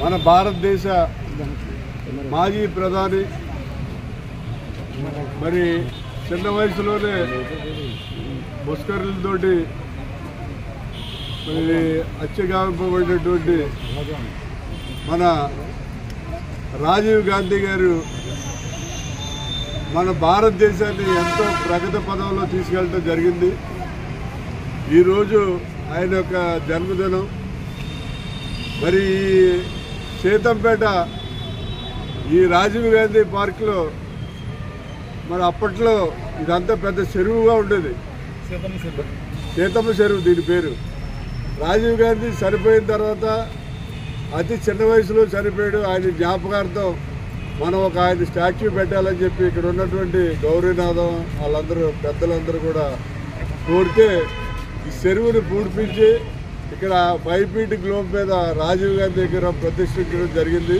మన భారతదేశ మాజీ ప్రధాని మరి చిన్న వయసులోనే ముస్కరులతోటి మరి హత్యగావింపబడినటువంటి మన రాజీవ్ గాంధీ గారు మన భారతదేశాన్ని ఎంతో ప్రగతి పదంలో తీసుకెళ్ళడం జరిగింది. ఈరోజు ఆయన యొక్క జన్మదినం. మరి సీతంపేట ఈ రాజీవ్ గాంధీ పార్క్లో మరి అప్పట్లో ఇదంతా పెద్ద చెరువుగా ఉండేది, సీతమ్మ చెరువు దీని పేరు. రాజీవ్ గాంధీ చనిపోయిన తర్వాత అతి చిన్న వయసులో చనిపోయాడు. ఆయన జ్ఞాపకార్థం మనం ఒక ఆయన స్టాచ్యూ పెట్టాలని చెప్పి ఇక్కడ ఉన్నటువంటి గౌరీనాథం వాళ్ళందరూ పెద్దలందరూ కూడా కోరితే ఈ చెరువుని పూడిపించి ఇక్కడ 5 ఫీట్ గ్లోబ్ మీద రాజీవ్ గాంధీ విగ్రహం ప్రతిష్ఠించడం జరిగింది.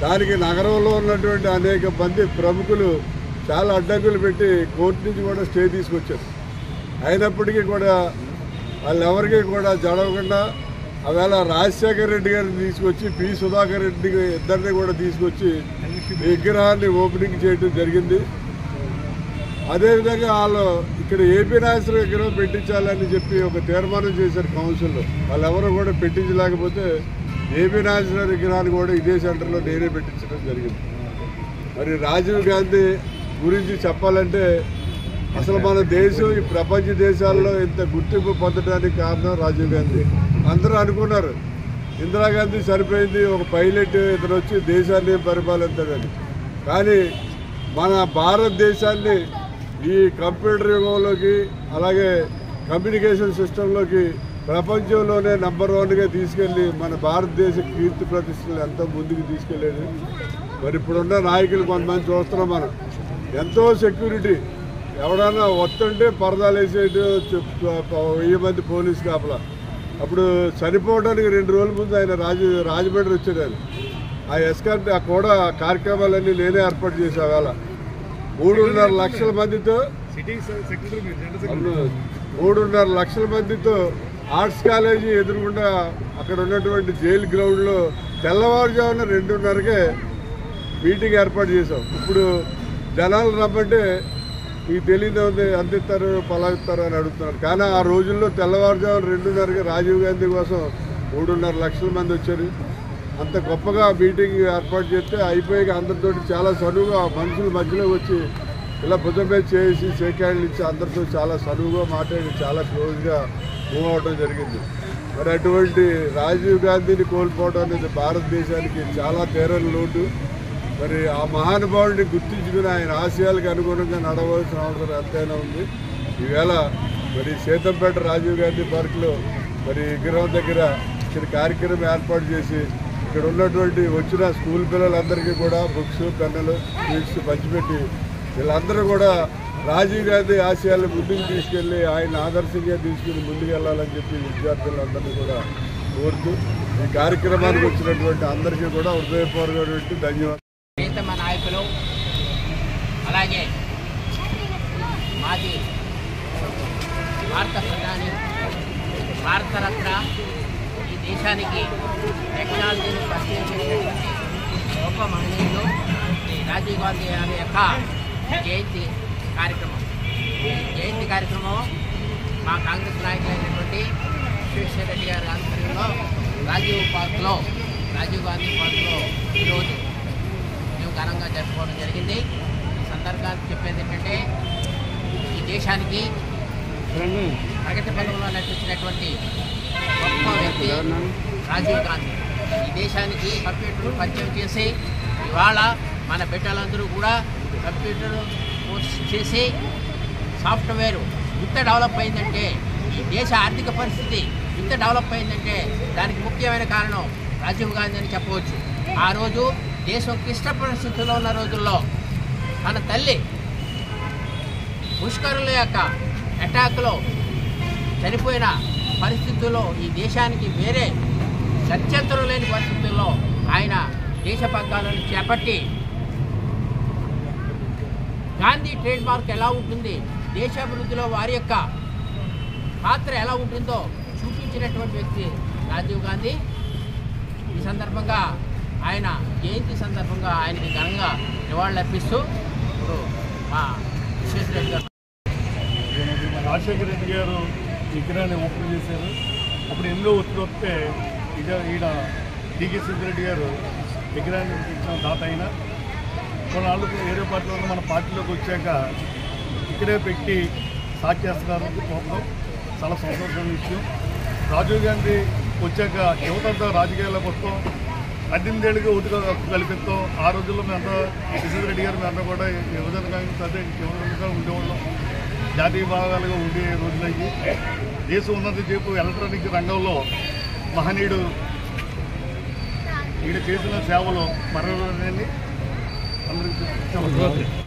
దానికి నగరంలో ఉన్నటువంటి అనేక మంది ప్రముఖులు చాలా అడ్డంకులు పెట్టి కోర్టు నుంచి కూడా స్టే తీసుకొచ్చారు. అయినప్పటికీ కూడా వాళ్ళెవరికి కూడా జడవకుండా ఆవేళ రాజశేఖర రెడ్డి గారిని తీసుకొచ్చి పి సుధాకర్ రెడ్డి ఇద్దరిని కూడా తీసుకొచ్చి విగ్రహాన్ని ఓపెనింగ్ చేయడం జరిగింది. అదేవిధంగా వాళ్ళు ఇక్కడ ఏపీ నాయకుల విగ్రహం పెట్టించాలని చెప్పి ఒక తీర్మానం చేశారు కౌన్సిల్లో. వాళ్ళెవరూ కూడా పెట్టించలేకపోతే ఏపీ నాయకుల విగ్రహాన్ని కూడా ఇదే సెంటర్లో నేనే పెట్టించడం జరిగింది. మరి రాజీవ్ గాంధీ గురించి చెప్పాలంటే అసలు మన దేశం ఈ ప్రపంచ దేశాల్లో ఇంత గుర్తింపు పొందడానికి కారణం రాజీవ్ గాంధీ. అందరూ అనుకున్నారు ఇందిరాగాంధీ చనిపోయింది, ఒక పైలట్ ఇతను వచ్చి దేశాన్ని పరిపాలించాడని. కానీ మన భారతదేశాన్ని ఈ కంప్యూటర్ యుగంలోకి అలాగే కమ్యూనికేషన్ సిస్టంలోకి ప్రపంచంలోనే నెంబర్ 1గా తీసుకెళ్ళి మన భారతదేశ కీర్తి ప్రతిష్టలు ఎంతో ముందుకు తీసుకెళ్ళేది. మరి ఇప్పుడున్న నాయకులు కొంతమంది చూస్తున్నాం మనం, ఎంతో సెక్యూరిటీ, ఎవడన్నా వస్తుంటే పరదాలు వేసేటు 1000 మంది పోలీసు కాపలా. అప్పుడు చనిపోవడానికి 2 రోజుల ముందు ఆయన రాజమండ్రి వచ్చాడు. ఆయన ఆ ఎస్కార్ట్ ఆ కూడా కార్యక్రమాలన్నీ నేనే ఏర్పాటు చేసే వేళ 3.5 లక్షల మందితో 3.5 లక్షల మందితో ఆర్ట్స్ కాలేజీ ఎదురుగుండా అక్కడ ఉన్నటువంటి జైలు గ్రౌండ్లో తెల్లవారుజామున 2:30కే మీటింగ్ ఏర్పాటు చేసాం. ఇప్పుడు జనాలు రమ్మంటే మీకు తెలియదు అందిస్తారు పలాగిస్తారు అని అడుగుతున్నారు. కానీ ఆ రోజుల్లో తెల్లవారుజామున 2:30కి రాజీవ్ గాంధీ కోసం 3.5 లక్షల మంది వచ్చారు. అంత గొప్పగా మీటింగ్ ఏర్పాటు చేస్తే అయిపోయాక అందరితో చాలా సనువుగా మనుషుల మధ్యలో వచ్చి ఇలా భుజం మీద చేసి షేక్ హ్యాండ్లు ఇచ్చి అందరితో చాలా సనువుగా మాట్లాడి చాలా క్లోజ్గా మూవ్ అవడం జరిగింది. మరి అటువంటి రాజీవ్ గాంధీని కోల్పోవడం అనేది భారతదేశానికి చాలా తీరని లోటు. మరి ఆ మహానుభావుడిని గుర్తించుకుని ఆయన ఆశయాలకు అనుగుణంగా నడవలసిన అవసరం ఎంతైనా ఉంది. ఈవేళ మరి సీతంపేట రాజీవ్ గాంధీ పార్కులో మరి విగ్రహం దగ్గర ఇక్కడ కార్యక్రమం ఏర్పాటు చేసి ఇక్కడ ఉన్నటువంటి వచ్చిన స్కూల్ పిల్లలందరికీ కూడా బుక్స్ పెన్నులు స్వీట్స్ పంచిపెట్టి వీళ్ళందరూ కూడా రాజీవ్ గాంధీ ఆశయాలను ముందుకు తీసుకెళ్ళి ఆయన ఆదర్శంగా తీసుకుని ముందుకు వెళ్ళాలని చెప్పి విద్యార్థులందరినీ కూడా కోరుతూ ఈ కార్యక్రమానికి వచ్చినటువంటి అందరికీ కూడా హృదయపూర్వకమైనటువంటి ధన్యవాదాలు. ప్రియతమ నాయకులు అలాగే మాజీ భారత ప్రధాని భారతరత్న ఈ దేశానికి టెక్నాలజీని పరిచయం చేసినటువంటి గొప్ప మహనీయులు రాజీవ్ గాంధీ గారి యొక్క జయంతి కార్యక్రమం. ఈ జయంతి కార్యక్రమం మా కాంగ్రెస్ నాయకులైనటువంటి విశ్వేశ్వర రెడ్డి గారి ఆధ్వర్యంలో రాజీవ్ గాంధీ పార్క్లో ఈరోజు మేము ఘనంగా జరుపుకోవడం జరిగింది. ఈ సందర్భంగా గాంధీ చెప్పేది ఏంటంటే ఈ దేశానికి ప్రగతి పదంలో నడిపించినటువంటి గొప్ప వ్యక్తి రాజీవ్ గాంధీ. ఈ దేశానికి కంప్యూటర్ పరిచయం చేసి ఇవాళ మన బిడ్డలందరూ కూడా కంప్యూటర్ కోర్స్ చేసి సాఫ్ట్వేర్ ఇంత డెవలప్ అయిందంటే, ఈ దేశ ఆర్థిక పరిస్థితి ఇంత డెవలప్ అయిందంటే దానికి ముఖ్యమైన కారణం రాజీవ్ గాంధీ అని చెప్పవచ్చు. ఆ రోజు దేశం క్లిష్ట పరిస్థితుల్లో ఉన్న రోజుల్లో తన తల్లి ముష్కరుల యొక్క అటాక్లో చనిపోయిన పరిస్థితుల్లో ఈ దేశానికి వేరే గత్యంతరం లేని పరిస్థితుల్లో ఆయన దేశ పగ్గాలను చేపట్టి గాంధీ ట్రేడ్ మార్క్ ఎలా ఉంటుంది, దేశాభివృద్ధిలో వారి యొక్క పాత్ర ఎలా ఉంటుందో చూపించినటువంటి వ్యక్తి రాజీవ్ గాంధీ. ఈ సందర్భంగా ఆయన జయంతి సందర్భంగా ఆయనకి ఘనంగా నివాళులర్పిస్తూ ఇప్పుడు మా విశ్వేశ్వరరెడ్డి గారు రాజశేఖర రెడ్డి గారు విగ్రహాన్ని ఓపెన్ చేశారు. అప్పుడు ఎన్నో ఒత్తిడి వస్తే ఈడ టీకే సిద్ధిరెడ్డి గారు విగ్రహాన్ని ఇచ్చిన దాత అయినా కొన్నాళ్ళు వేరే పార్టీలో ఉన్న మన పార్టీలోకి వచ్చాక ఇక్కడే పెట్టి స్టార్ట్ చేస్తున్నారు. పోవడం చాలా సంతోషమైన విషయం. రాజీవ్ గాంధీ వచ్చాక యువతంతా రాజకీయాల్లోకి వస్తాం, 18 ఏళ్ళుగా ఉతిగా కల్పిస్తాం. ఆ రోజుల్లో మేమంతా సిద్ధిరెడ్డి గారు మేమంతా కూడా యువజన కాంగ్రెస్ అదే యువజనగా ఉండేవాళ్ళం, జాతీయ భాగాలుగా ఉండే రోజులయ్యి. దేశం ఉన్నది చెప్పు ఎలక్ట్రానిక్ రంగంలో మహనీయుడు ఈయన చేసిన సేవలు మరొకరిని అందరికీ